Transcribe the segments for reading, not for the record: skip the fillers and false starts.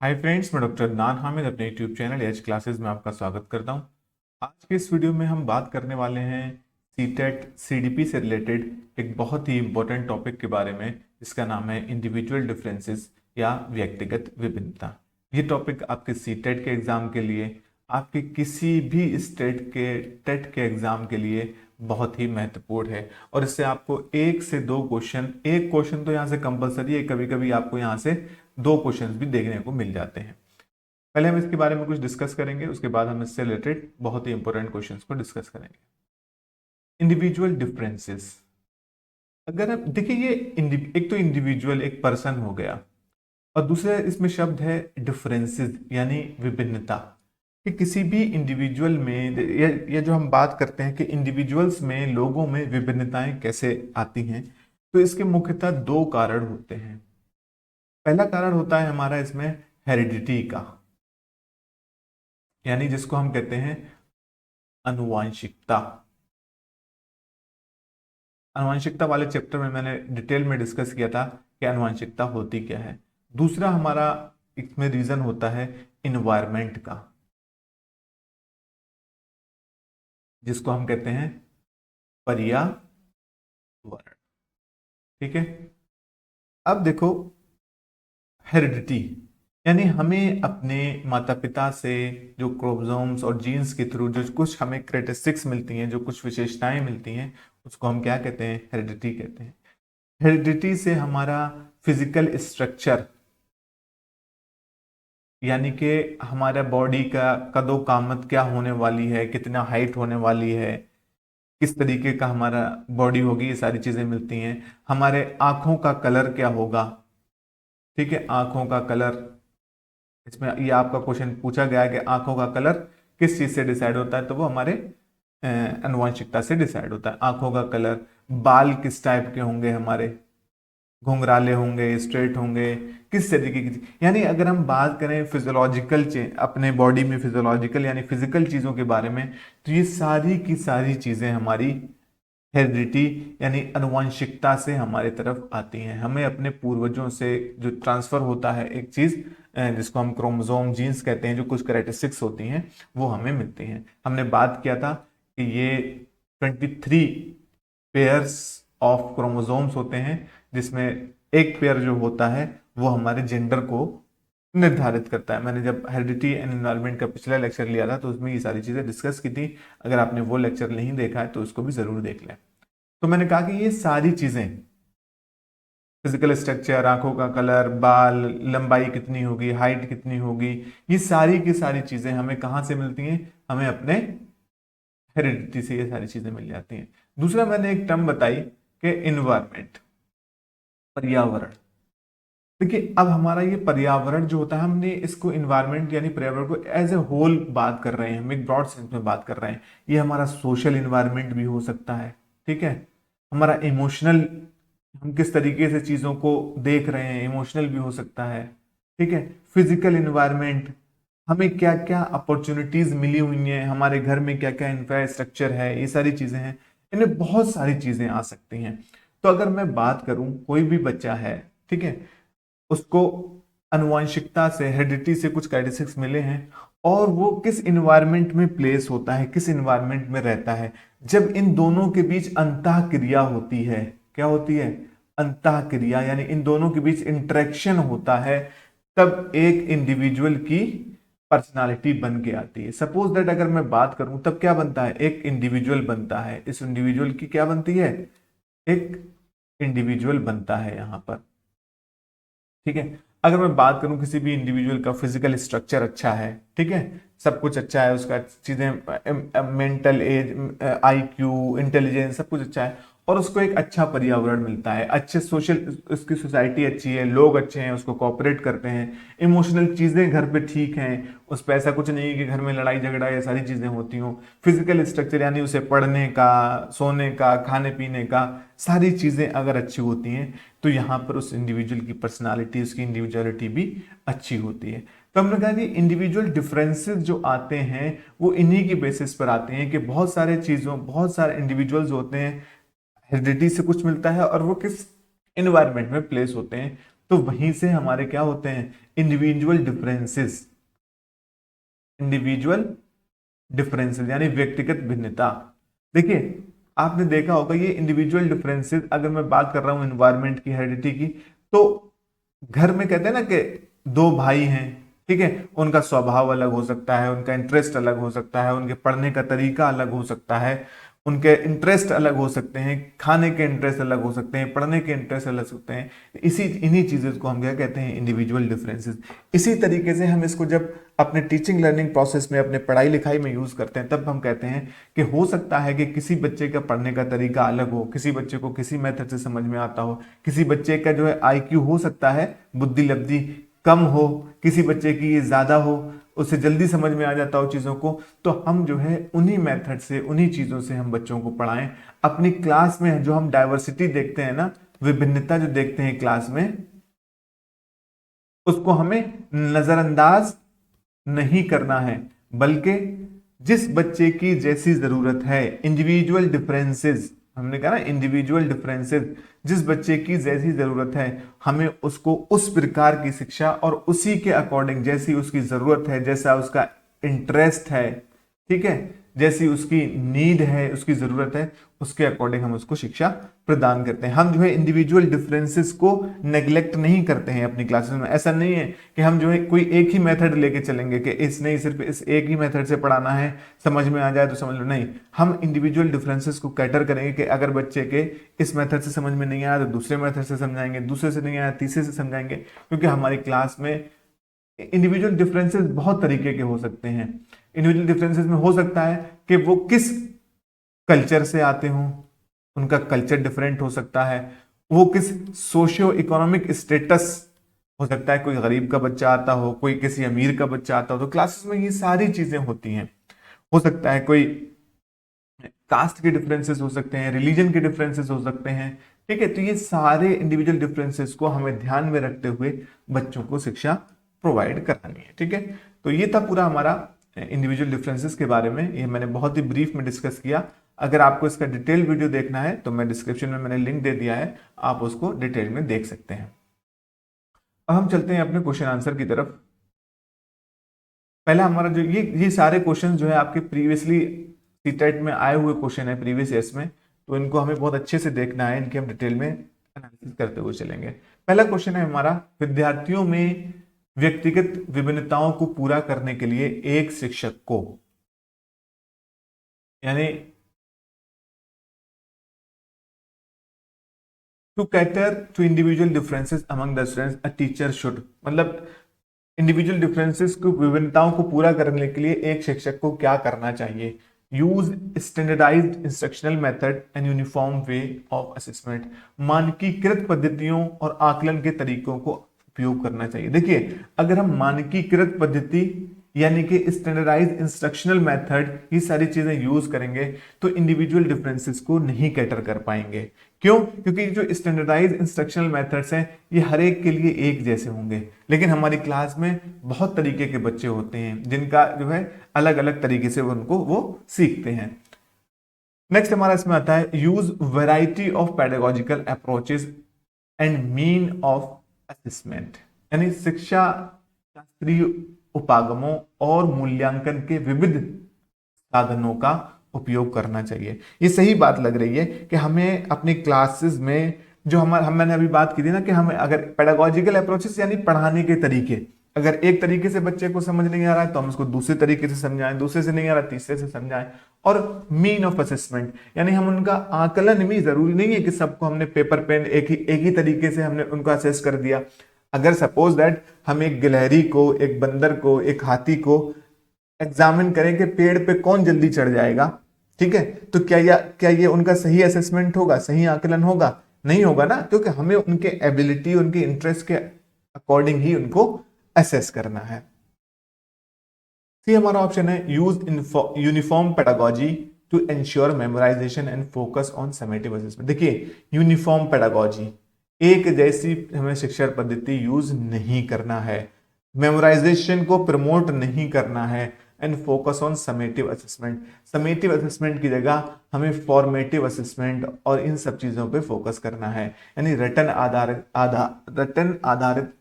Hi friends, मैं doctor नान हामिद अपने YouTube channel H classes में आपका स्वागत करता हूं। आज के इस वीडियो में हम बात करने वाले हैं सीटेट सीडीपी से रिलेटेड एक बहुत ही इंपॉर्टेंट टॉपिक के बारे में, जिसका नाम है इंडिविजुअल डिफरेंसेस या व्यक्तिगत विभिन्नता। ये टॉपिक आपके सीटेट के एग्जाम के लिए, आपके किसी भी स्टेट के टेट के एग्जाम के लिए बहुत ही महत्वपूर्ण है। और इससे आपको एक से दो क्वेश्चन, एक क्वेश्चन तो यहाँ से कंपलसरी है, कभी कभी आपको यहाँ से दो क्वेश्चंस भी देखने को मिल जाते हैं। पहले हम इसके बारे में कुछ डिस्कस करेंगे, उसके बाद हम इससे रिलेटेड बहुत ही इंपॉर्टेंट क्वेश्चंस को डिस्कस करेंगे। इंडिविजुअल डिफरेंसेस, अगर आप देखिए ये एक तो इंडिविजुअल एक पर्सन हो गया, और दूसरा इसमें शब्द है डिफरेंसेस यानी विभिन्नता। कि किसी भी इंडिविजुअल में या जो हम बात करते हैं कि इंडिविजुअल्स में, लोगों में विभिन्नताएं कैसे आती हैं, तो इसके मुख्यतः दो कारण होते हैं। पहला कारण होता है हमारा इसमें हेरिडिटी का, यानी जिसको हम कहते हैं आनुवांशिकता। आनुवांशिकता वाले चैप्टर में मैंने डिटेल में डिस्कस किया था कि आनुवांशिकता होती क्या है। दूसरा हमारा इसमें रीजन होता है इन्वायरमेंट का, जिसको हम कहते हैं पर्यावरण। ठीक है, अब देखो हेरिडिटी यानी हमें अपने माता पिता से जो क्रोमोसोम्स और जीन्स के थ्रू जो कुछ हमें कैरेक्टरिस्टिक्स मिलती हैं, जो कुछ विशेषताएं मिलती हैं, उसको हम क्या कहते हैं? हेरिडिटी कहते हैं। हेरिडिटी से हमारा फिजिकल स्ट्रक्चर, यानी कि हमारा बॉडी का कदो कामत क्या होने वाली है, कितना हाइट होने वाली है, किस तरीके का हमारा बॉडी होगी, ये सारी चीजें मिलती हैं। हमारे आंखों का कलर क्या होगा, ठीक है, आंखों का कलर, इसमें ये आपका क्वेश्चन पूछा गया है कि आंखों का कलर किस चीज से डिसाइड होता है, तो वो हमारे आनुवंशिकता से डिसाइड होता है। आंखों का कलर, बाल किस टाइप के होंगे हमारे, घुंघराले होंगे, स्ट्रेट होंगे, किस तरीके की, यानी अगर हम बात करें फिजियोलॉजिकल अपने बॉडी में फिजियोलॉजिकल यानी फिजिकल चीजों के बारे में, तो ये सारी की सारी चीजें हमारी हेरिडिटी यानी आनुवंशिकता से हमारे तरफ आती हैं। हमें अपने पूर्वजों से जो ट्रांसफर होता है एक चीज, जिसको हम क्रोमोसोम जीन्स कहते हैं, जो कुछ कैरेक्टरिस्टिक्स होती हैं वो हमें मिलती हैं। हमने बात किया था कि ये 23 पेयर्स ऑफ क्रोमोसोम्स होते हैं, जिसमें एक पेयर जो होता है वो हमारे जेंडर को निर्धारित करता है। मैंने जब हेरिडिटी एंड एनवायरनमेंट का पिछला लेक्चर लिया था तो उसमें ये सारी चीजें डिस्कस की थी। अगर आपने वो लेक्चर नहीं देखा है तो उसको भी जरूर देख लें। तो मैंने कहा कि ये सारी चीजें, फिजिकल स्ट्रक्चर, आंखों का कलर, बाल, लंबाई कितनी होगी, हाइट कितनी होगी, ये सारी की सारी चीजें हमें कहाँ से मिलती हैं? हमें अपने हेरिडिटी से ये सारी चीजें मिल जाती हैं। दूसरा मैंने एक टर्म बताई कि इन्वायरमेंट, पर्यावरण। देखिए अब हमारा ये पर्यावरण जो होता है, हमने इसको इन्वायरमेंट यानी पर्यावरण को एज ए होल बात कर रहे हैं, हम एक ब्रॉड सेंस में बात कर रहे हैं। ये हमारा सोशल इन्वायरमेंट भी हो सकता है, ठीक है, हमारा इमोशनल, हम किस तरीके से चीजों को देख रहे हैं, इमोशनल भी हो सकता है, ठीक है, फिजिकल इन्वायरमेंट, हमें क्या क्या अपॉर्चुनिटीज मिली हुई हैं, हमारे घर में क्या क्या इंफ्रास्ट्रक्चर है, ये सारी चीजें हैं, इनमें बहुत सारी चीजें आ सकती हैं। तो अगर मैं बात करूं, कोई भी बच्चा है, ठीक है, उसको आनुवंशिकता से, हेरिडिटी से कुछ कैरेक्टरिस्टिक्स मिले हैं, और वो किस इन्वायरमेंट में प्लेस होता है, किस इन्वायरमेंट में रहता है, जब इन दोनों के बीच अंतः क्रिया होती है, क्या होती है? अंतः क्रिया, यानी इन दोनों के बीच इंटरेक्शन होता है, तब एक इंडिविजुअल की पर्सनालिटी बन के आती है। सपोज दैट अगर मैं बात करूं, तब क्या बनता है? एक इंडिविजुअल बनता है। इस इंडिविजुअल की क्या बनती है? एक इंडिविजुअल बनता है यहां पर, ठीक है। अगर मैं बात करूं किसी भी इंडिविजुअल का फिजिकल स्ट्रक्चर अच्छा है, ठीक है, सब कुछ अच्छा है, उसका चीजें, मेंटल एज, आईक्यू, इंटेलिजेंस, सब कुछ अच्छा है, और उसको एक अच्छा पर्यावरण मिलता है, अच्छे सोशल, उसकी सोसाइटी अच्छी है, लोग अच्छे हैं, उसको कोऑपरेट करते हैं, इमोशनल चीजें घर पे ठीक हैं, उस पर ऐसा कुछ नहीं है कि घर में लड़ाई झगड़ा ये सारी चीजें होती हों। फिजिकल स्ट्रक्चर यानी उसे पढ़ने का, सोने का, खाने पीने का, सारी चीजें अगर अच्छी होती हैं, तो यहाँ पर उस इंडिविजुअल की पर्सनालिटी, उसकी इंडिविजुअलिटी भी अच्छी होती है। तो हमने कहा कि इंडिविजुअल डिफरेंसेस जो आते हैं वो इन्हीं की बेसिस पर आते हैं कि बहुत सारे चीजों, बहुत सारे इंडिविजुअल्स होते हैं, हेरिडिटी से कुछ मिलता है, और वो किस इन्वायरमेंट में प्लेस होते हैं, तो वहीं से हमारे क्या होते हैं, इंडिविजुअल डिफरेंसेस, इंडिविजुअल डिफरेंसेस यानी व्यक्तिगत भिन्नता। देखिए आपने देखा होगा ये इंडिविजुअल डिफरेंसेस, अगर मैं बात कर रहा हूं एनवायरमेंट की, हेरिडिटी की, तो घर में कहते हैं ना कि दो भाई हैं, ठीक है, उनका स्वभाव अलग हो सकता है, उनका इंटरेस्ट अलग हो सकता है, उनके पढ़ने का तरीका अलग हो सकता है, उनके इंटरेस्ट अलग हो सकते हैं, खाने के इंटरेस्ट अलग हो सकते हैं, पढ़ने के इंटरेस्ट अलग हो सकते हैं। इसी इन्हीं चीज़ों को हम क्या कहते हैं, इंडिविजुअल डिफरेंसेस। इसी तरीके से हम इसको जब अपने टीचिंग लर्निंग प्रोसेस में, अपने पढ़ाई लिखाई में यूज़ करते हैं, तब हम कहते हैं कि हो सकता है कि किसी बच्चे का पढ़ने का तरीका अलग हो, किसी बच्चे को किसी मेथड से समझ में आता हो, किसी बच्चे का जो है आईक्यू हो सकता है, बुद्धि लब्धि कम हो, किसी बच्चे की ये ज़्यादा हो, उसे जल्दी समझ में आ जाता हो चीज़ों को। तो हम जो है उन्हीं मेथड से, उन्हीं चीज़ों से हम बच्चों को पढ़ाएं। अपनी क्लास में जो हम डाइवर्सिटी देखते हैं ना, विभिन्नता जो देखते हैं क्लास में, उसको हमें नजरअंदाज नहीं करना है, बल्कि जिस बच्चे की जैसी जरूरत है, इंडिविजुअल डिफरेंसेस, हमने कहा ना इंडिविजुअल डिफरेंसेस, जिस बच्चे की जैसी जरूरत है हमें उसको उस प्रकार की शिक्षा और उसी के अकॉर्डिंग, जैसी उसकी जरूरत है, जैसा उसका इंटरेस्ट है, ठीक है, जैसी उसकी नीड है, उसकी जरूरत है, उसके अकॉर्डिंग हम उसको शिक्षा प्रदान करते हैं। हम जो है इंडिविजुअल डिफरेंसेस को नेग्लेक्ट नहीं करते हैं अपनी क्लासेस में। ऐसा नहीं है कि हम जो है कोई एक ही मेथड लेके चलेंगे कि इस नहीं, सिर्फ इस एक ही मेथड से पढ़ाना है, समझ में आ जाए तो समझ लो, नहीं। हम इंडिविजुअल डिफरेंसेस को कैटर करेंगे कि अगर बच्चे के इस मेथड से समझ में नहीं आया तो दूसरे मेथड से समझाएंगे, दूसरे से नहीं आया तीसरे से समझाएंगे, क्योंकि हमारी क्लास में इंडिविजुअल डिफरेंसेस बहुत तरीके के हो सकते हैं। इंडिविजुअल डिफरेंसेस में हो सकता है कि वो किस कल्चर से आते हों, उनका कल्चर डिफरेंट हो सकता है, वो किस सोशियो इकोनॉमिक स्टेटस, हो सकता है कोई गरीब का बच्चा आता हो, कोई किसी अमीर का बच्चा आता हो, तो क्लासेस में ये सारी चीजें होती हैं। हो सकता है कोई कास्ट के डिफरेंसेस हो सकते हैं, रिलीजन के डिफरेंसेस हो सकते हैं, ठीक है। तो ये सारे इंडिविजुअल डिफरेंसेस को हमें ध्यान में रखते हुए बच्चों को शिक्षा प्रोवाइड करानी है, ठीक है। तो ये था पूरा हमारा इंडिविजुअल डिफरेंसेस के बारे में, ये मैंने बहुत ही ब्रीफ में डिस्कस किया। अगर आपको इसका डिटेल वीडियो देखना है तो मैं डिस्क्रिप्शन में मैंने लिंक दे दिया है, आप उसको डिटेल में देख सकते हैं। अब हम चलते हैं अपने क्वेश्चन आंसर की तरफ। पहला हमारा जो ये सारे क्वेश्चन जो है आपके प्रीवियसली सीटेट में आए हुए क्वेश्चन है प्रीवियस ईयर्स में, तो इनको हमें बहुत अच्छे से देखना है, इनके हम डिटेल में एनालिसिस करते हुए चलेंगे। पहला क्वेश्चन है हमारा, विद्यार्थियों में व्यक्तिगत विभिन्नताओं को पूरा करने के लिए एक शिक्षक को, यानी to cater to individual differences among the students a teacher should, मतलब इंडिविजुअल डिफरेंसेस को, विभिन्नताओं को पूरा करने के लिए एक शिक्षक को क्या करना चाहिए। Use standardised instructional method and uniform way of assessment, मानकीकृत पद्धतियों और आकलन के तरीकों को उपयोग करना चाहिए। देखिए अगर हम मानकीकृत पद्धति यानी कि स्टैंडर्डाइज इंस्ट्रक्शनल मेथड, ये सारी चीजें यूज करेंगे तो इंडिविजुअल डिफरेंसेस को नहीं कैटर कर पाएंगे। क्यों? क्योंकि जो स्टैंडर्डाइज इंस्ट्रक्शनल मेथड्स हैं ये हर एक के लिए एक जैसे होंगे, लेकिन हमारी क्लास में बहुत तरीके के बच्चे होते हैं जिनका जो है अलग अलग तरीके से उनको वो सीखते हैं। नेक्स्ट हमारा इसमें आता है, use variety of pedagogical approaches and mean of assessment, यानी शिक्षा शास्त्रीय उपागमों और मूल्यांकन के विविध साधनों का उपयोग करना चाहिए। ये सही बात लग रही है कि हमें अपनी क्लासेस में जो मैंने अभी बात की थी ना कि हमें अगर पेडागोजिकल अप्रोचेस यानी पढ़ाने के तरीके, अगर एक तरीके से बच्चे को समझ नहीं आ रहा है तो हम उसको दूसरे तरीके से समझाएं, दूसरे से नहीं आ रहा तीसरे से समझाएं। और मीन ऑफ असेसमेंट यानी हम उनका आकलन भी, जरूरी नहीं है कि सबको हमने पेपर पेन एक ही तरीके से हमने उनको असेस कर दिया। अगर सपोज दैट हम एक गिलहरी को, एक बंदर को, एक हाथी को एग्जामिन करें कि पेड़ पे कौन जल्दी चढ़ जाएगा, ठीक है, तो क्या ये उनका सही असेसमेंट होगा, सही आकलन होगा? नहीं होगा ना, क्योंकि हमें उनके एबिलिटी, उनके इंटरेस्ट के अकॉर्डिंग ही उनको असेस करना है। सी हमारा ऑप्शन है, use uniform pedagogy to ensure memorisation and focus on summative assessment. देखिए यूनिफॉर्म पेडागोजी, एक जैसी हमें शिक्षा पद्धति यूज नहीं करना है, मेमोराइजेशन को प्रमोट नहीं करना है, and focus on summative assessment. Summative assessment की जगह हमें फॉर्मेटिव असेसमेंट और इन सब चीजों पे फोकस करना है। यानी रटन आधारित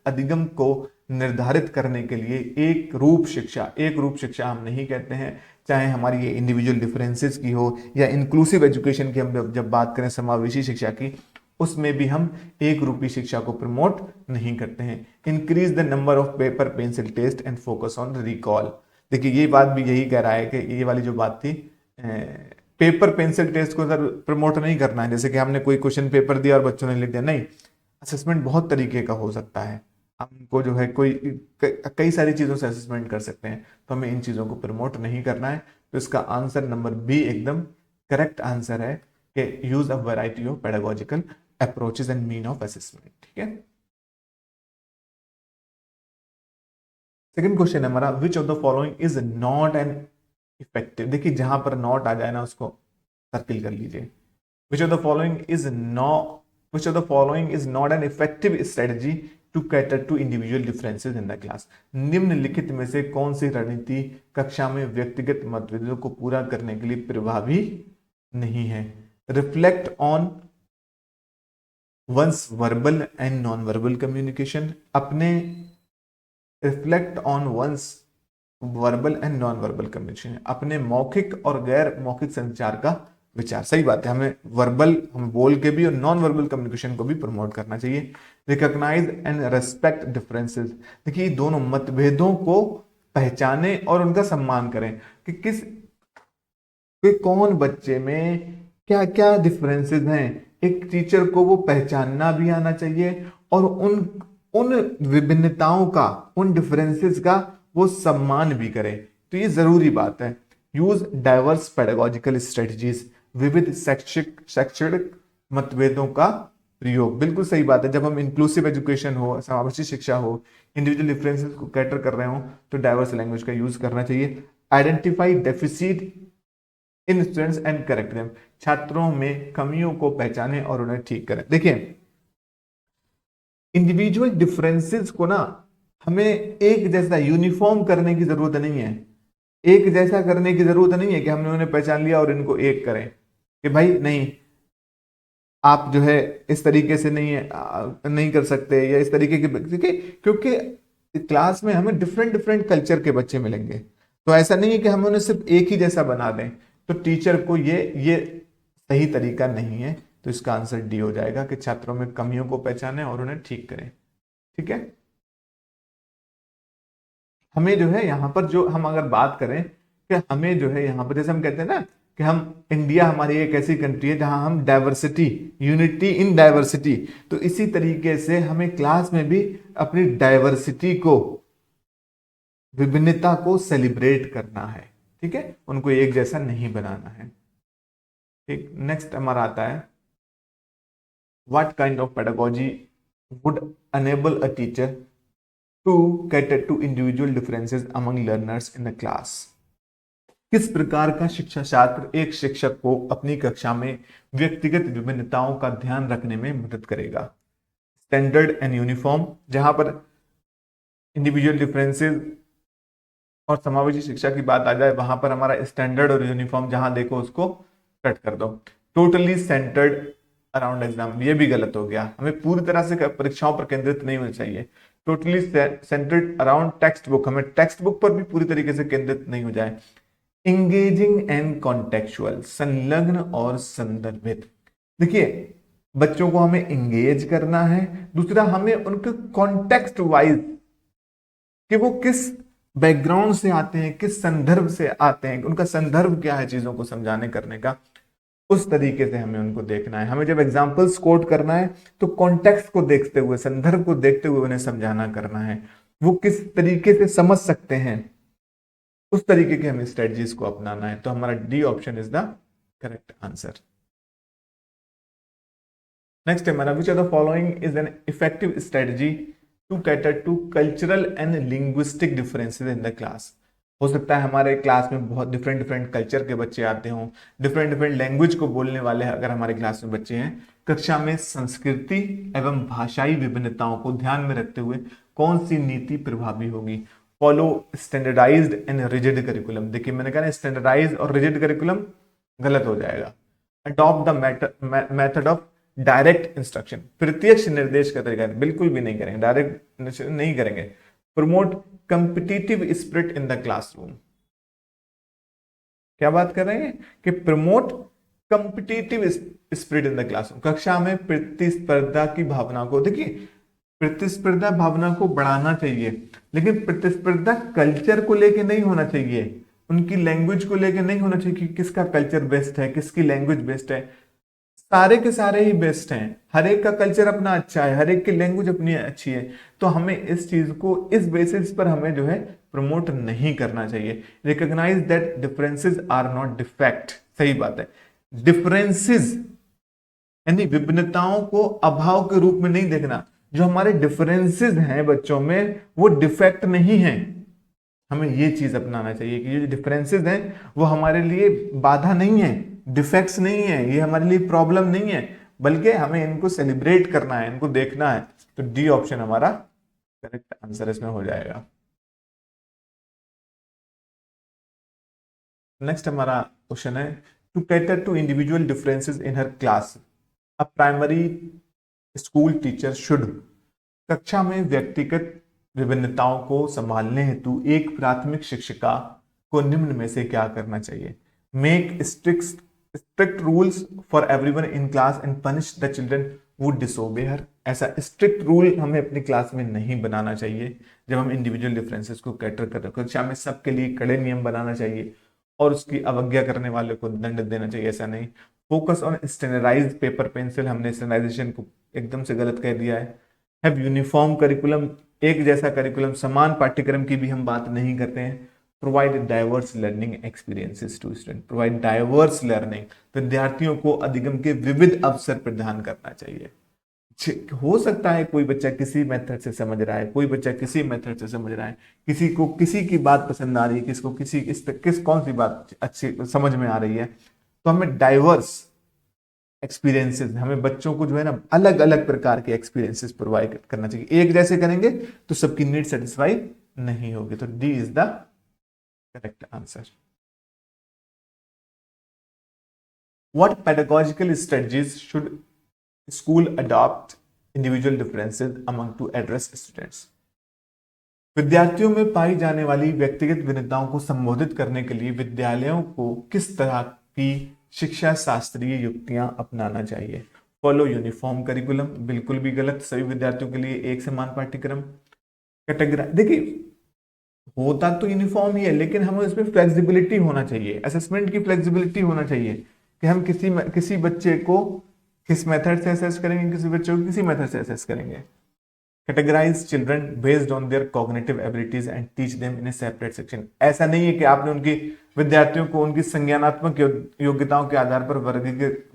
अधिगम को निर्धारित करने के लिए एक रूप शिक्षा हम नहीं कहते हैं, चाहे हमारी ये इंडिविजुअल डिफरेंसेस की हो या इंक्लूसिव एजुकेशन की, हम जब बात करें समावेशी शिक्षा की, उसमें भी हम एक रूपी शिक्षा को प्रमोट नहीं करते हैं। Increase the number of paper pencil test and focus on recall. देखिए ये बात भी यही कह रहा है कि ये वाली जो बात थी, पेपर पेंसिल टेस्ट को सर प्रमोट नहीं करना है, जैसे कि हमने कोई क्वेश्चन पेपर दिया और बच्चों ने लिख दिया, नहीं। असेसमेंट बहुत तरीके का हो सकता है, हमको जो है कई सारी चीजों से असेसमेंट कर सकते हैं, तो हमें इन चीजों को प्रमोट नहीं करना है। तो इसका आंसर नंबर बी एकदम करेक्ट आंसर है कि use a variety of pedagogical approaches and mean of assessment. ठीक है, सेकंड क्वेश्चन है हमारा, which of the following is not an effective. देखिए जहां पर नॉट आ जाए ना उसको सर्किल कर लीजिए। Which of the following is which of the following is not an effective strategy to cater to individual differences in the class. निम्नलिखित में से कौन सी रणनीति कक्षा में व्यक्तिगत मतभेदों को पूरा करने के लिए प्रभावी नहीं है। Reflect on one's verbal and non verbal communication. Reflect on one's verbal and non verbal communication, अपने मौखिक और गैर मौखिक संचार का विचार। सही बात है, हमें वर्बल, हम बोल के भी और नॉन वर्बल कम्युनिकेशन को भी प्रमोट करना चाहिए। Recognise and respect differences. देखिए दोनों मतभेदों को पहचाने और उनका सम्मान करें कि कौन बच्चे में क्या क्या डिफरेंसेस हैं। एक टीचर को वो पहचानना भी आना चाहिए और उन विभिन्नताओं का, उन डिफरेंसेस का वो सम्मान भी करे, तो ये जरूरी बात है। Use diverse pedagogical strategies. विविध शैक्षणिक मतभेदों का प्रयोग। बिल्कुल सही बात है, जब हम इंक्लूसिव एजुकेशन हो, समावेशी शिक्षा हो, इंडिविजुअल डिफरेंसेस को कैटर कर रहे हो, तो डाइवर्स लैंग्वेज का यूज करना चाहिए। Identify deficit in students and correct them. छात्रों में कमियों को पहचाने और उन्हें ठीक करें। देखिए इंडिविजुअल डिफरेंसेस को ना हमें एक जैसा यूनिफॉर्म करने की जरूरत नहीं है। एक जैसा करने की जरूरत नहीं है कि हमने उन्हें पहचान लिया और इनको एक करें कि भाई नहीं, आप जो है इस तरीके से नहीं कर सकते या इस तरीके के, क्योंकि क्लास में हमें डिफरेंट डिफरेंट कल्चर के बच्चे मिलेंगे, तो ऐसा नहीं है कि हम उन्हें सिर्फ एक ही जैसा बना दें। तो टीचर को ये सही तरीका नहीं है। तो इसका आंसर डी हो जाएगा कि छात्रों में कमियों को पहचानें और उन्हें ठीक करें। ठीक है, हमें जो है यहां पर, जो हम अगर बात करें कि हमें जो है यहां पर, जैसे हम कहते हैं ना कि हम इंडिया हमारी एक ऐसी कंट्री है जहां हम डाइवर्सिटी, यूनिटी इन डाइवर्सिटी, तो इसी तरीके से हमें क्लास में भी अपनी डाइवर्सिटी को, विभिन्नता को सेलिब्रेट करना है। ठीक है, उनको एक जैसा नहीं बनाना है। ठीक, नेक्स्ट हमारा आता है, what kind of pedagogy would enable a teacher to cater to individual differences among learners in the class. किस प्रकार का शिक्षा शास्त्र एक शिक्षक को अपनी कक्षा में व्यक्तिगत विभिन्नताओं का ध्यान रखने में मदद करेगा। स्टैंडर्ड एंड यूनिफॉर्म, जहां पर इंडिविजुअल डिफरेंसेस और समावेशी शिक्षा की बात आ जाए, वहां पर हमारा स्टैंडर्ड और यूनिफॉर्म जहां देखो उसको कट कर दो। टोटली सेंटर्ड अराउंड एग्जाम, ये भी गलत हो गया, हमें पूरी तरह से परीक्षाओं पर केंद्रित नहीं होना चाहिए। Totally centred around text book, हमें टेक्स्ट बुक पर भी पूरी तरीके से केंद्रित नहीं हो जाए। इंगेजिंग एंड कॉन्टेक्चुअल, संलग्न और संदर्भित। देखिए बच्चों को हमें इंगेज करना है, दूसरा हमें उनके कॉन्टेक्स्ट वाइज कि वो किस बैकग्राउंड से आते हैं, किस संदर्भ से आते हैं, उनका संदर्भ क्या है चीजों को समझाने करने का, उस तरीके से हमें उनको देखना है। हमें जब एग्जाम्पल्स कोट करना है तो कॉन्टेक्स्ट को देखते हुए, संदर्भ को देखते हुए उन्हें समझाना करना है, वो किस तरीके से समझ सकते हैं, उस तरीके की हमें स्ट्रेटजीज को अपनाना है। तो हमारा D option is the correct answer. Next है हमारा, which of the following is an effective strategy to cater to cultural and linguistic differences in the class. हो सकता है हमारे क्लास में बहुत डिफरेंट डिफरेंट कल्चर के बच्चे आते हों, डिफरेंट डिफरेंट लैंग्वेज को बोलने वाले अगर हमारे क्लास में बच्चे हैं। कक्षा में संस्कृति एवं भाषाई विभिन्नताओं को ध्यान में रखते हुए कौन सी नीति प्रभावी होगी। Follow standardised and rigid curriculum. देखिए मैंने कहा ना स्टैंडर्डाइज और रिजिड करिकुलम गलत हो जाएगा। Adopt the method of direct instruction, प्रत्यक्ष निर्देश का तरीका बिल्कुल भी नहीं करेंगे, डायरेक्ट नहीं करेंगे। Promote competitive spirit in the classroom, क्या बात कर रहे हैं कि promote competitive spirit in the classroom, कक्षा में प्रतिस्पर्धा की भावना को, देखिए प्रतिस्पर्धा भावना को बढ़ाना चाहिए, लेकिन प्रतिस्पर्धा कल्चर को लेके नहीं होना चाहिए, उनकी लैंग्वेज को लेके नहीं होना चाहिए कि किसका कल्चर बेस्ट है, किसकी लैंग्वेज बेस्ट है। सारे के सारे ही बेस्ट हैं, हर एक का कल्चर अपना अच्छा है, हर एक की लैंग्वेज अपनी अच्छी है। तो हमें इस चीज को इस बेसिस पर हमें जो है प्रमोट नहीं करना चाहिए। Recognise that differences are not defect, सही बात है। डिफरेंसेस यानी विभिन्नताओं को अभाव के रूप में नहीं देखना। जो हमारे डिफरेंसेस हैं बच्चों में वो डिफेक्ट नहीं है, हमें ये चीज अपनाना चाहिए कि जो डिफरेंसेस हैं वो हमारे लिए बाधा नहीं है, डिफेक्ट्स नहीं है, ये हमारे लिए प्रॉब्लम नहीं है, बल्कि हमें इनको सेलिब्रेट करना है, इनको देखना है। तो डी ऑप्शन हमारा करेक्ट आंसर इसमें हो जाएगा। नेक्स्ट हमारा क्वेश्चन है to cater to individual differences in her class, a primary school teacher should, कक्षा में व्यक्तिगत विभिन्नताओं को संभालने हेतु एक प्राथमिक शिक्षिका को निम्न में से क्या करना चाहिए। Make strict rules for everyone in class and punish the children वु डिसोबे हर। ऐसा स्ट्रिक्ट रूल हमें अपनी क्लास में नहीं बनाना चाहिए जब हम इंडिविजुअल डिफरेंसेस को कैटर कर रहे हैं। कक्षा में सबके लिए कड़े नियम बनाना चाहिए और उसकी अवज्ञा करने वाले को दंड देना चाहिए, ऐसा नहीं। Focus on standardise paper pencil, हमने स्टैंडर्डाइजेशन को एकदम से गलत कह दिया है। हैव यूनिफॉर्म करिकुलम, एक जैसा करिकुलम, समान पाठ्यक्रम की भी हम बात नहीं करते हैं। Provide diverse learning experiences to student, provide diverse learning, विद्यार्थियों को अधिगम के विविध अवसर प्रदान करना चाहिए। हो सकता है कोई बच्चा किसी मेथड से समझ रहा है, कोई बच्चा किसी मेथड से समझ रहा है, किसी को किसी की बात पसंद आ रही है, किसको किसी किस कौन सी बात अच्छी समझ में आ रही है। तो हमें डाइवर्स एक्सपीरियंसेस, हमें बच्चों को जो है ना अलग अलग प्रकार के एक्सपीरियंसेस प्रोवाइड करना चाहिए। एक जैसे करेंगे तो सबकी नीड सेटिस्फाई नहीं होगी। तो D is the correct answer. What pedagogical strategies should school adopt individual differences among to address students, विद्यार्थियों में पाई जाने वाली व्यक्तिगत भिन्नताओं को संबोधित करने के लिए विद्यालयों को किस तरह की शिक्षा शास्त्रीय युक्तियां अपनाना चाहिए। फॉलो यूनिफॉर्म करिकुलम, बिल्कुल भी गलत, सभी विद्यार्थियों के लिए एक समान पाठ्यक्रम। कैटेगराइज, देखिए होता तो यूनिफॉर्म ही है लेकिन हमें इसमें फ्लेक्सिबिलिटी होना चाहिए, असेसमेंट की फ्लेक्सिबिलिटी होना चाहिए कि हम किसी बच्चे को किस मेथड से असेस करेंगे, किसी बच्चे को किसी मेथड से असेस करेंगे। Categorise children based on their cognitive abilities and teach them in a separate section, ऐसा नहीं है कि आपने उनकी विद्यार्थियों को उनकी संज्ञानात्मक योग्यताओं के आधार पर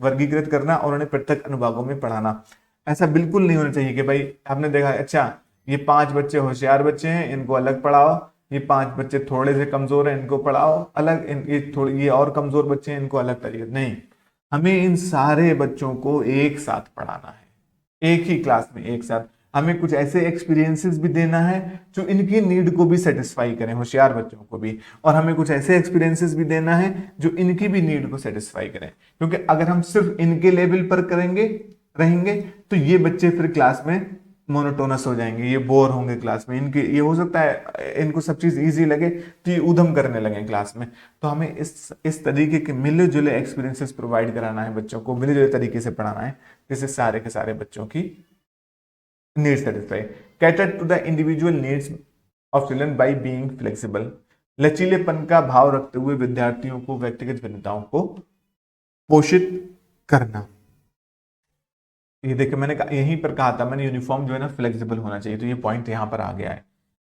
वर्गीकृत करना और उन्हें पृथक अनुभागों में पढ़ाना। ऐसा बिल्कुल नहीं होना चाहिए कि भाई आपने देखा अच्छा ये 5 बच्चे होशियार बच्चे हैं इनको अलग पढ़ाओ, ये 5 बच्चे थोड़े से कमजोर हैं इनको पढ़ाओ अलग, ये और कमजोर बच्चे हैं इनको अलग तरीके, नहीं, हमें इन सारे बच्चों को एक साथ पढ़ाना है, एक ही क्लास में एक साथ। हमें कुछ ऐसे एक्सपीरियंसेस भी देना है जो इनकी नीड को भी सेटिस्फाई करें, होशियार बच्चों को भी, और हमें कुछ ऐसे एक्सपीरियंसेस भी देना है जो इनकी भी नीड को सेटिस्फाई करें। क्योंकि अगर हम सिर्फ इनके लेवल पर रहेंगे तो ये बच्चे फिर क्लास में मोनोटोनस हो जाएंगे, ये बोर होंगे क्लास में, इनके ये हो सकता है इनको सब चीज इजी लगे तो ये उधम करने लगे क्लास में। तो हमें इस तरीके के मिले जुले एक्सपीरियंसेस प्रोवाइड कराना है बच्चों को, मिले जुले तरीके से पढ़ाना है जिससे सारे के सारे बच्चों की need satisfy. Cater to the individual needs of children by being flexible, लचीलेपन का भाव रखते हुए विद्यार्थियों को व्यक्तिगत भिन्नताओं को पोषित करना। ये देखिए मैंने यहीं पर कहा था मैंने यूनिफॉर्म जो है ना फ्लेक्सिबल होना चाहिए, तो ये पॉइंट यहाँ पर आ गया है।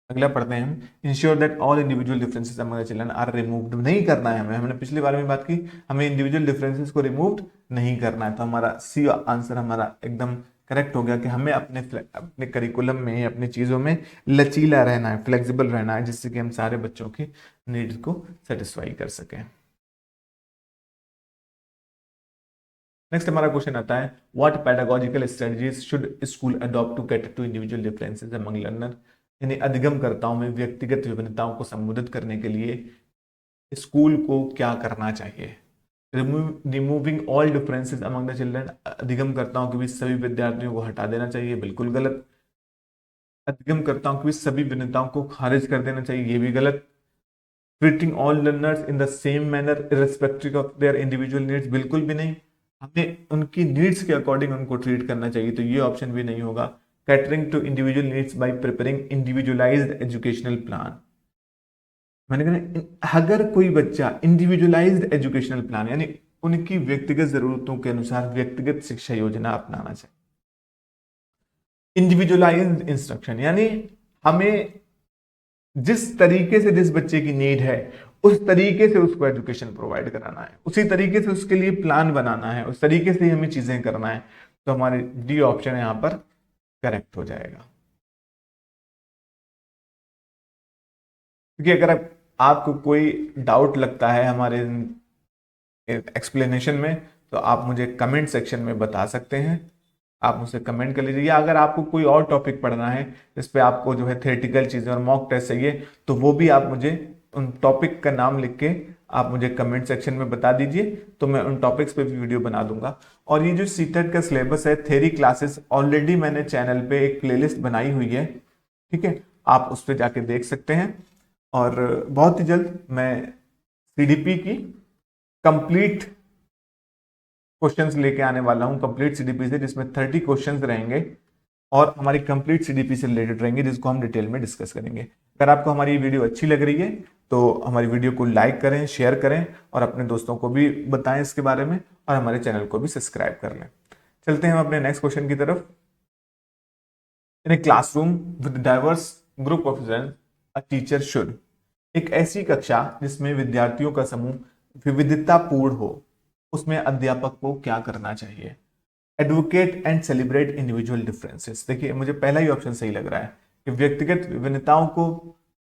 अगला पढ़ते हैं हम, ensure that all individual differences among the children are removed, नहीं करना है हमें, हमने पिछली बार में बात की हमें इंडिविजुअल डिफरेंसेस को रिमूव नहीं करना है। तो हमारा सी आंसर हमारा एकदम करेक्ट हो गया कि हमें अपने करिकुलम में अपनी चीजों में लचीला रहना है, फ्लेक्सिबल रहना है, जिससे कि हम सारे बच्चों की नीड्स को सेटिस्फाई कर सकें। नेक्स्ट हमारा क्वेश्चन आता है, what pedagogical strategies should school adopt to cater to individual differences among learner यानी अधिगमकर्ताओं में व्यक्तिगत विभिन्नताओं को संबोधित करने के लिए स्कूल को क्या करना चाहिए? Removing all differences among the children, अधिगमकर्ताओं के बीच सभी विद्यार्थियों को हटा देना चाहिए, बिल्कुल गलत। अधिगमकर्ताओं के बीच सभी भिन्नताओं को खारिज कर देना चाहिए, ये भी गलत। Treating all learners in the same manner irrespective of their individual needs, बिल्कुल भी नहीं, हमें उनकी नीड्स के अकॉर्डिंग उनको ट्रीट करना चाहिए, तो ये ऑप्शन भी नहीं होगा। Catering to individual needs by preparing individualised educational plan, मैंने कहा अगर कोई बच्चा इंडिविजुअलाइज्ड एजुकेशनल प्लान यानी उनकी व्यक्तिगत जरूरतों के अनुसार व्यक्तिगत शिक्षा योजना अपनाना चाहिए। इंडिविजुअलाइज्ड इंस्ट्रक्शन यानी हमें जिस तरीके से जिस बच्चे की नीड है उस तरीके से उसको एजुकेशन प्रोवाइड कराना है, उसी तरीके से उसके लिए प्लान बनाना है, उस तरीके से हमें चीजें करना है, तो हमारे डी ऑप्शन यहां पर करेक्ट हो जाएगा। क्योंकि अगर आपको कोई डाउट लगता है हमारे एक्सप्लेनेशन में तो आप मुझे कमेंट सेक्शन में बता सकते हैं, आप मुझसे कमेंट कर लीजिए, या अगर आपको कोई और टॉपिक पढ़ना है जिस पे आपको जो है थ्योरेटिकल चीजें और मॉक टेस्ट चाहिए तो वो भी आप मुझे उन टॉपिक का नाम लिख के आप मुझे कमेंट सेक्शन में बता दीजिए, तो मैं उन टॉपिक्स पे भी वीडियो बना दूंगा। और ये जो सीटेट का सिलेबस है थ्योरी क्लासेस, ऑलरेडी मैंने चैनल पे एक प्लेलिस्ट बनाई हुई है, ठीक है, आप उस पर जाके देख सकते हैं। और बहुत ही जल्द मैं सीडीपी की कंप्लीट क्वेश्चंस लेके आने वाला हूं, कंप्लीट सीडीपी से, जिसमें 30 क्वेश्चंस रहेंगे और हमारी कंप्लीट सीडीपी से रिलेटेड रहेंगे, जिसको हम डिटेल में डिस्कस करेंगे। अगर आपको हमारी वीडियो अच्छी लग रही है तो हमारी वीडियो को लाइक करें, शेयर करें और अपने दोस्तों को भी बताएं इसके बारे में, और हमारे चैनल को भी सब्सक्राइब कर लें। चलते हैं हम अपने नेक्स्ट क्वेश्चन की तरफ। In a classroom with diverse group of students a teacher should, एक ऐसी कक्षा जिसमें विद्यार्थियों का समूह विविधतापूर्ण हो, उसमें अध्यापक को क्या करना चाहिए? Advocate and celebrate individual differences, देखिए मुझे पहला ही ऑप्शन सही लग रहा है कि व्यक्तिगत विभिन्नताओं को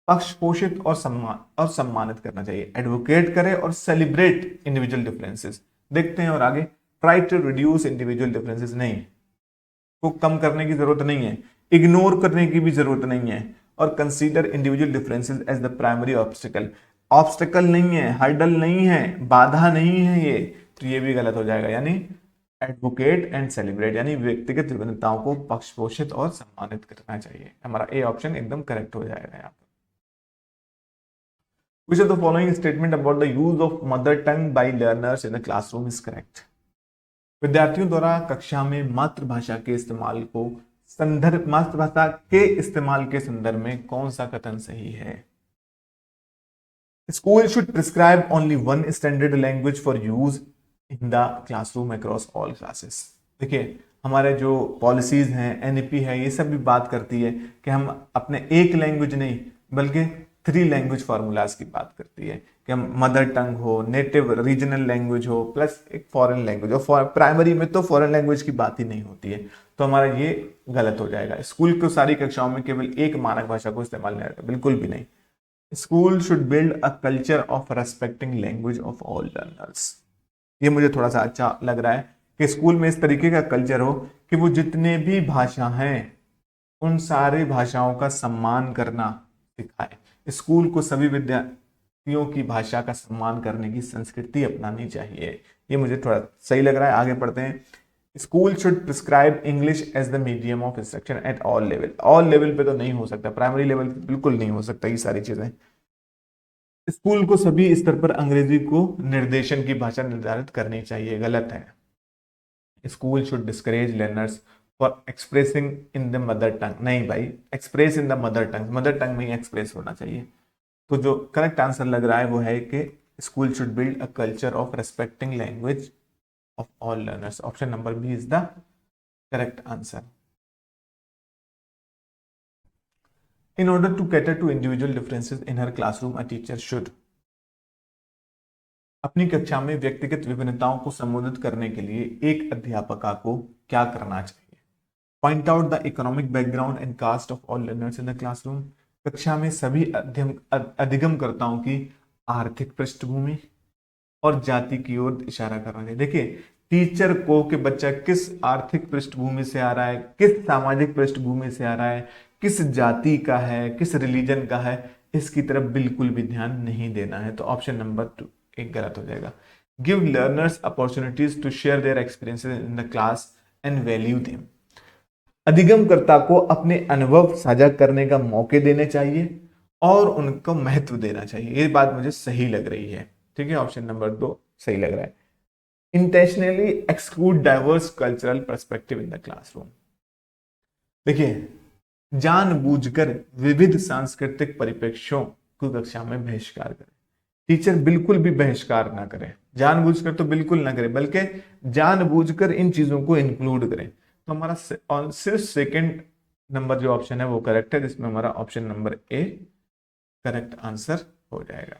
पक्ष पोषित और सम्मानित करना चाहिए, एडवोकेट करे और सेलिब्रेट इंडिविजुअल डिफरेंसेस। देखते हैं और आगे, try to reduce individual differences, नहीं, को कम करने की जरूरत नहीं है, इग्नोर करने की भी जरूरत नहीं है, और consider individual differences as the primary obstacle, obstacle नहीं है, हर्डल नहीं है, बाधा नहीं है ये, तो ये भी गलत हो जाएगा। यानी एडवोकेट एंड सेलिब्रेट यानी व्यक्तिगत विभिन्नताओं को पक्षपोषित और सम्मानित करना चाहिए, हमारा ए ऑप्शन एकदम करेक्ट हो जाएगा यहाँ पर। Which of the following statement about the use of mother tongue by learners in the classroom is correct? विद्यार्थियों द्वारा कक्षा में मातृभाषा के इस्तेमाल को संदर्भ, मातृभाषा के इस्तेमाल के संदर्भ में कौन सा कथन सही है? School should prescribe only one standard language for use in the classroom across all classes. देखिए हमारे जो पॉलिसीज हैं, एनईपी है, ये सब भी बात करती है कि हम अपने एक लैंग्वेज नहीं बल्कि 3 लैंग्वेज फार्मूलाज की बात करती है कि हम मदर टंग हो, नेटिव रीजनल लैंग्वेज हो, प्लस एक फॉरेन लैंग्वेज हो। प्राइमरी में तो फॉरेन लैंग्वेज की बात ही नहीं होती है, तो हमारा ये गलत हो जाएगा। स्कूल की सारी कक्षाओं में केवल एक मानक भाषा को इस्तेमाल नहीं करता, बिल्कुल भी नहीं। School should build a culture of respecting language of all learners, ये मुझे थोड़ा सा अच्छा लग रहा है कि स्कूल में इस तरीके का कल्चर हो कि वो जितने भी भाषा हैं उन सारे भाषाओं का सम्मान करना सिखाए। स्कूल को सभी विद्यार्थियों की भाषा का सम्मान करने की संस्कृति अपनानी चाहिए, ये मुझे थोड़ा सही लग रहा है। आगे पढ़ते हैं। School should prescribe English as the medium of instruction at all level, all level पे तो नहीं हो सकता, प्राइमरी लेवल पे बिल्कुल नहीं हो सकता ये सारी चीजें। स्कूल को सभी स्तर पर अंग्रेजी को निर्देशन की भाषा निर्धारित करनी चाहिए, गलत है। School should discourage learners for expressing in the mother tongue, नहीं भाई, express in the mother tongue, mother tongue में ही एक्सप्रेस होना चाहिए। तो जो करेक्ट आंसर लग रहा है वो है कि school should build a culture of respecting language of all learners, option number B is the correct answer. In order to cater to individual differences in her classroom, a teacher should, अपनी कक्षा में व्यक्तिगत विभिन्नताओं को संबोधित करने के लिए एक अध्यापका को क्या करना चाहिए? Point out the economic background and caste of all learners in the classroom, कक्षा में सभी अधिगमकर्ताओं की आर्थिक पृष्ठभूमि और जाति की ओर इशारा करना चाहिए। देखिए टीचर को कि बच्चा किस आर्थिक पृष्ठभूमि से आ रहा है, किस सामाजिक पृष्ठभूमि से आ रहा है, किस जाति का है, किस रिलीजन का है, इसकी तरफ बिल्कुल भी ध्यान नहीं देना है। तो ऑप्शन नंबर 2 एक गलत हो जाएगा। Give learners opportunities to share their experiences in the class and value them. अधिगमकर्ता को अपने अनुभव साझा करने का मौके देने चाहिए और उनको महत्व देना चाहिए। ये बात मुझे सही लग रही है। ठीक है, ऑप्शन नंबर 2 सही लग रहा है। Intentionally exclude diverse cultural perspective in the classroom. देखिए, जानबूझकर विविध सांस्कृतिक परिप्रेक्ष्यों को कक्षा में बहिष्कार करें। टीचर बिल्कुल भी बहिष्कार ना करे, जानबूझकर तो बिल्कुल ना करे, बल्कि जानबूझकर इन चीजों को इंक्लूड करें। तो हमारा सिर्फ सेकंड नंबर जो ऑप्शन है वो करेक्ट है, जिसमें हमारा option number A correct answer हो जाएगा।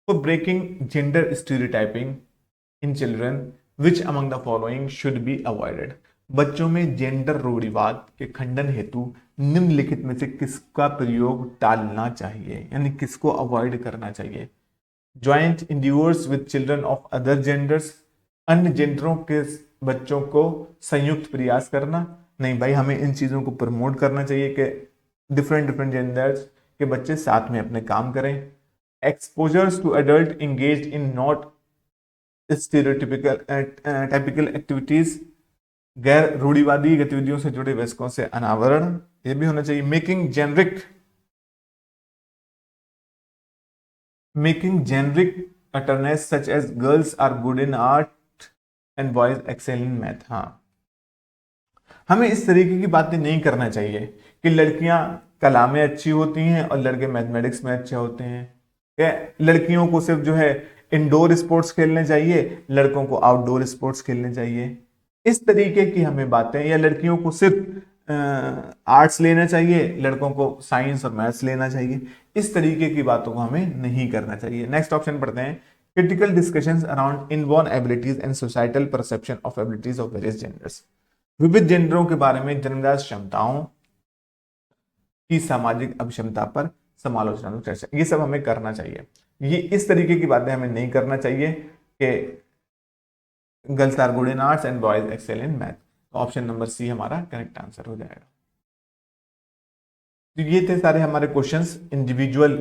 For breaking gender stereotyping in children, which among the following should be avoided? बच्चों में जेंडर रूढ़िवाद के खंडन हेतु निम्नलिखित में से किसका प्रयोग टालना चाहिए, यानी किसको अवॉइड करना चाहिए? Joint endeavors with children of other genders, अन्य जेंडरों के बच्चों को संयुक्त प्रयास करना। नहीं भाई, हमें इन चीजों को प्रमोट करना चाहिए कि डिफरेंट जेंडर्स के बच्चे साथ में अपने काम करें। Exposures to adult engaged in not stereotypical activities, गैर रूढ़िवादी गतिविधियों से जुड़े वयस्कों से अनावरण, ये भी होना चाहिए। Making generic utterances such as girls are good in art and boys excel in math. हाँ, हमें इस तरीके की बातें नहीं करना चाहिए कि लड़कियां कला में अच्छी होती हैं और लड़के मैथमेटिक्स में अच्छे होते हैं, या लड़कियों को सिर्फ जो है इंडोर स्पोर्ट्स खेलने चाहिए, लड़कों को आउटडोर स्पोर्ट्स खेलने चाहिए। इस तरीके की हमें बातें, या लड़कियों को सिर्फ आर्ट्स लेना चाहिए, लड़कों को साइंस और मैथ्स लेना चाहिए, इस तरीके की बातों को हमें नहीं करना चाहिए। नेक्स्ट ऑप्शन पढ़ते हैं। Critical discussions around inborn abilities and societal perception of abilities of various genders. विविध जेंडरों के बारे में जन्मजात क्षमताओं की सामाजिक अक्षमता पर समालोचनात्मक चर्चा, ये सब हमें करना चाहिए। ये इस तरीके की बातें हमें नहीं करना चाहिए कि girls are good in arts and boys excel in math. Option number C हमारा करेक्ट आंसर हो जाएगा। तो ये थे सारे हमारे क्वेश्चंस इंडिविजुअल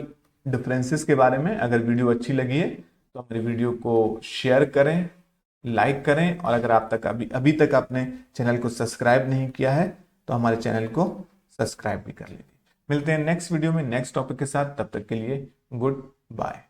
डिफरेंसेस के बारे में। अगर वीडियो अच्छी लगी है तो हमारे वीडियो को शेयर करें, लाइक करें, और अगर आप तक अभी तक आपने चैनल को सब्सक्राइब नहीं किया है तो हमारे चैनल को सब्सक्राइब भी कर लीजिए। मिलते हैं नेक्स्ट वीडियो में नेक्स्ट टॉपिक के साथ, तब तक के लिए गुड बाय।